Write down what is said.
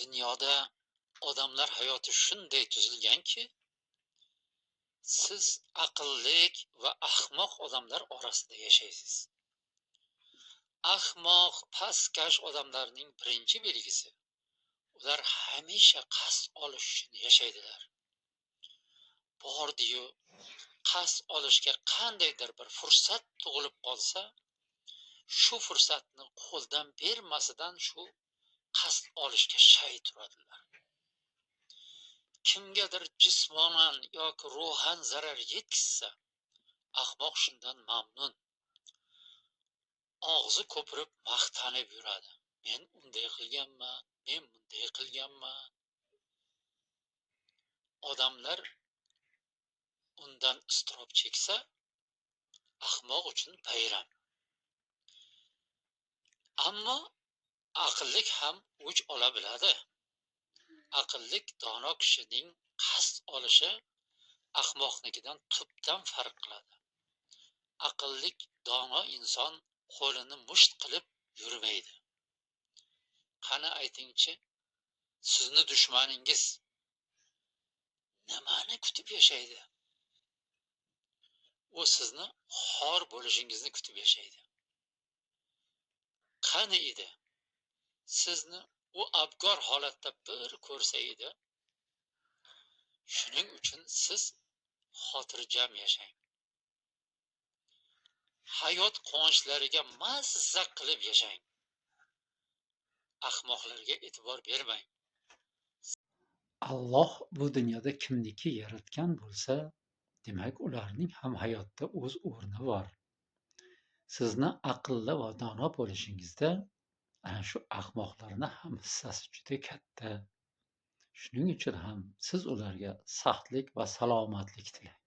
Dunyoda odamlar hayoti shunday tuzilganki, siz aqlli va ahmoq odamlar orasida yashaysiz. Ahmoq, pastkash odamlarning birinchi belgisi ular hamisha qasd olish uchun yashaydilar. Bordiyu qasd olishga qandaydir bir fursat tug'ilib qolsa, shu fursatni qo'ldan bermasidan shu qasd olishga shay turadilar. Kimgadir jismonan yoki ruhan zarar yetkazsa, ahmoq shundan mamnun. Og'zi ko'pirib maqtanib yuradi. Men unday qilganman, men bunday qilganman. Odamlar undan iztirob cheksa, ahmoq uchun bayram. Ammo aqllik ham o'ch ola biladi. Aqllik dono kishining qasd olishi ahmoqnikidan tubdan farq qiladi. Aqllik dono inson qo'lini musht qilib yurmaydi. Qani aytingchi, sizni dushmaningiz nimani kutib yashaydi? U sizni xor bo'lishingizni kutib yashaydi. Qani edi, sizni u abgor holatda bir ko'rsa edi, shuning uchun siz xotirjam yashang. Hayot quvonchlariga mazza qilib yashang. Ahmoqlarga e'tibor bermang. Alloh bu dunyoda kimniki yaratgan bo'lsa, demak ularning ham hayotda o'z o'rni bor. Sizni aqlli va dono bo'lishingizda ana shu ahmoqlarni ham hissasi juda katta. Shuning uchun ham siz ularga saxtlik va salomatlik tilang.